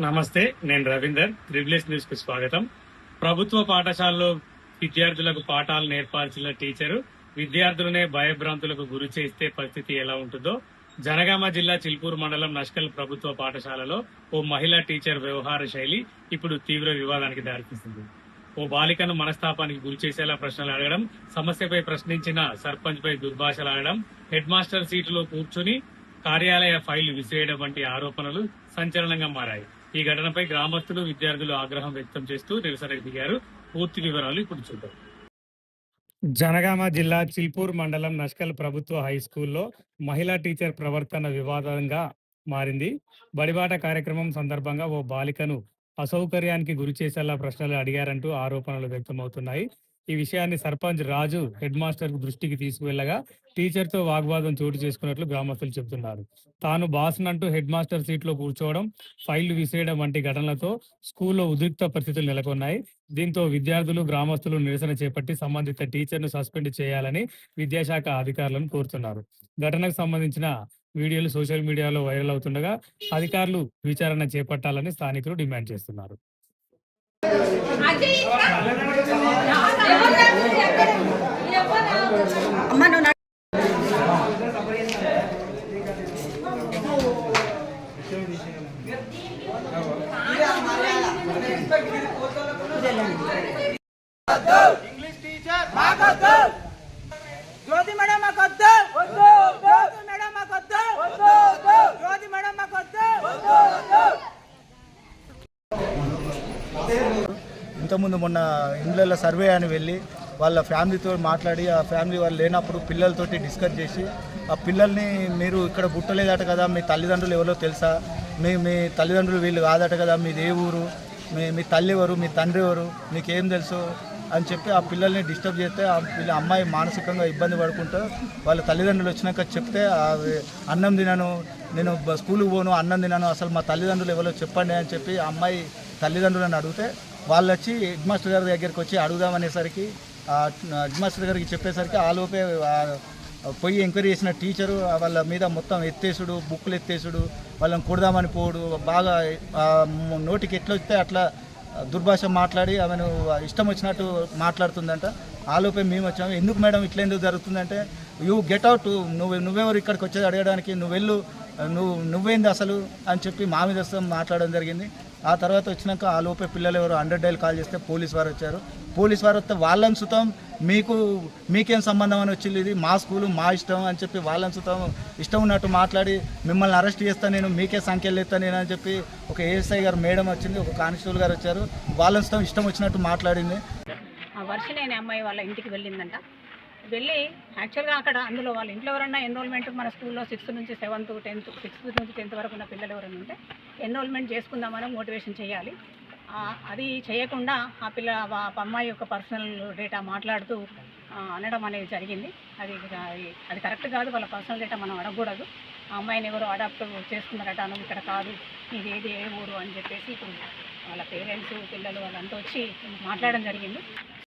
నమస్తే, నేను Ravinder. Triple news కు స్వాగతం. ప్రభుత్వ పాఠశాలలో విద్యార్థులకు పాఠాలు నేర్పాల్సిన టీచరు విద్యార్థులనే భయభ్రాంతులకు గురి చేస్తే పరిస్థితి ఎలా ఉంటుందో జనగామ జిల్లా చిల్పూరు మండలం నష్కల్ ప్రభుత్వ పాఠశాలలో ఓ మహిళా టీచర్ వ్యవహార శైలి ఇప్పుడు తీవ్ర వివాదానికి దారితీస్తుంది. ఓ బాలికను మనస్తాపానికి గురి చేసేలా ప్రశ్నలు అడగడం, సమస్యపై ప్రశ్నించిన సర్పంచ్ పై దుర్భాషలాడడం, హెడ్ మాస్టర్ సీటులో కూర్చుని కార్యాలయ ఫైళ్లు విసిరేయడం వంటి ఆరోపణలు సంచలనంగా మారాయి. ఈ ఘటనపై గ్రామస్తులు, విద్యార్థులు ఆగ్రహం వ్యక్తం చేస్తూ నిరసనకు దిగారు. పూర్తి వివరాలు ఇప్పుడు చూద్దాం. జనగామ జిల్లా చిల్పూర్ మండలం నష్కల్ ప్రభుత్వ హై స్కూల్లో మహిళా టీచర్ ప్రవర్తన వివాదంగా మారింది. బడిబాట కార్యక్రమం సందర్భంగా ఓ బాలికను అసౌకర్యానికి గురి చేసేలా ప్రశ్నలు అడిగారంటూ ఆరోపణలు వ్యక్తమవుతున్నాయి. ఈ విషయాన్ని సర్పంచ్ రాజు హెడ్ మాస్టర్ దృష్టికి తీసుకువెళ్లగా టీచర్తో వాగ్వాదం చోటు చేసుకున్నట్లు గ్రామస్తులు చెబుతున్నారు. తాను బాస్నంటూ హెడ్ మాస్టర్ సీట్లో కూర్చోవడం, ఫైళ్లు విసిరేయడం వంటి ఘటనలతో స్కూల్లో ఉద్రిక్త పరిస్థితులు నెలకొన్నాయి. దీంతో విద్యార్థులు, గ్రామస్తులు నిరసన చేపట్టి సంబంధిత టీచర్ను సస్పెండ్ చేయాలని విద్యాశాఖ అధికారులను కోరుతున్నారు. ఘటనకు సంబంధించిన వీడియోలు సోషల్ మీడియాలో వైరల్ అవుతుండగా అధికారులు విచారణ చేపట్టాలని స్థానికులు డిమాండ్ చేస్తున్నారు. ఇంగ్లీష్ టీచర్ మాకొద్దు, జ్యోతి మేడం మాకొద్దు, జ్యోతి మేడం మాకొద్దు, జ్యోతి మేడం మాకొద్దు. ఇంతకుముందు మొన్న ఇండ్ల సర్వే అని వెళ్ళి వాళ్ళ ఫ్యామిలీతో మాట్లాడి, ఆ ఫ్యామిలీ వాళ్ళు లేనప్పుడు పిల్లలతోటి డిస్కస్ చేసి, ఆ పిల్లల్ని మీరు ఇక్కడ పుట్టలేదట కదా, మీ తల్లిదండ్రులు ఎవరో తెలుసా, మీ తల్లిదండ్రులు వీళ్ళు కాదట కదా, మీది ఏ ఊరు, మీ తల్లి ఎవరు, మీ తండ్రి ఎవరు, మీకేం తెలుసు అని చెప్పి ఆ పిల్లల్ని డిస్టర్బ్ చేస్తే ఆ అమ్మాయి మానసికంగా ఇబ్బంది పడుకుంటూ వాళ్ళ తల్లిదండ్రులు వచ్చినాక చెప్తే అన్నం తినను, నేను స్కూల్కి పోను, అన్నం తినను, అసలు మా తల్లిదండ్రులు ఎవరో చెప్పండి అని చెప్పి ఆ అమ్మాయి తల్లిదండ్రులను అడిగితే వాళ్ళు వచ్చి హెడ్ మాస్టర్ గారి దగ్గరికి వచ్చి అడుగుదామనేసరికి హెడ్ మాస్టర్ గారికి చెప్పేసరికి ఆలోపే పోయి ఎంక్వైరీ చేసిన టీచరు వాళ్ళ మీద మొత్తం ఎత్తేసుడు, బుక్కులు ఎత్తేసుడు, వాళ్ళని కొడదామని పోడు, బాగా నోటికి ఎట్లా వస్తే అట్లా దుర్భాష మాట్లాడి ఆమెను ఇష్టం వచ్చినట్టు మాట్లాడుతుందంట. ఆలోపే మేము వచ్చాము. ఎందుకు మేడం ఇట్లా ఎందుకు జరుగుతుందంటే, యూ గెట్ అవుట్, నువ్వెవరు ఇక్కడికి వచ్చేది అడగడానికి, నువ్వేంది అసలు అని చెప్పి మా మీద మాట్లాడడం జరిగింది. ఆ తర్వాత వచ్చినాక ఆ లోపే పిల్లలు ఎవరు 100 డైల్ కాల్ చేస్తే పోలీస్ వారు వచ్చారు. పోలీస్ వారు వస్తే వాళ్ళని సుతం మీకేం సంబంధం అని వచ్చింది, ఇది మా స్కూలు మా ఇష్టం అని చెప్పి వాళ్ళని సుతం ఇష్టం ఉన్నట్టు మాట్లాడి మిమ్మల్ని అరెస్ట్ చేస్తాను నేను, మీకే సంఖ్యలు ఎత్తాను నేను అని చెప్పి ఒక ఏఎస్ఐ గారు మేడం వచ్చింది, ఒక కానిస్టేబుల్ గారు వచ్చారు, వాళ్ళని సుతం ఇష్టం వచ్చినట్టు మాట్లాడింది. వర్షిణి అనే అమ్మాయి వాళ్ళ ఇంటికి వెళ్ళిందంట. వెళ్ళి యాక్చువల్గా అక్కడ అందులో వాళ్ళ ఇంట్లో ఎవరన్నా ఎన్రోల్మెంట్ మన స్కూల్లో 6th నుంచి 7th, 10th, 6th నుంచి 10th వరకు ఉన్న పిల్లలు ఎవరైనా ఉంటే ఎన్రోల్మెంట్ చేసుకుందామని మోటివేషన్ చేయాలి. అది చేయకుండా ఆ అమ్మాయి యొక్క పర్సనల్ డేటా మాట్లాడుతూ అనడం అనేది జరిగింది. అది కరెక్ట్ కాదు. వాళ్ళ పర్సనల్ డేటా మనం అడగకూడదు. ఆ అమ్మాయిని ఎవరు అడాప్ట్ చేసుకున్నారట, నువ్వు ఇక్కడ కాదు, ఇది ఏది ఏ ఊరు అని చెప్పేసి ఇప్పుడు వాళ్ళ పేరెంట్స్, పిల్లలు వాళ్ళంతా వచ్చి మాట్లాడడం జరిగింది.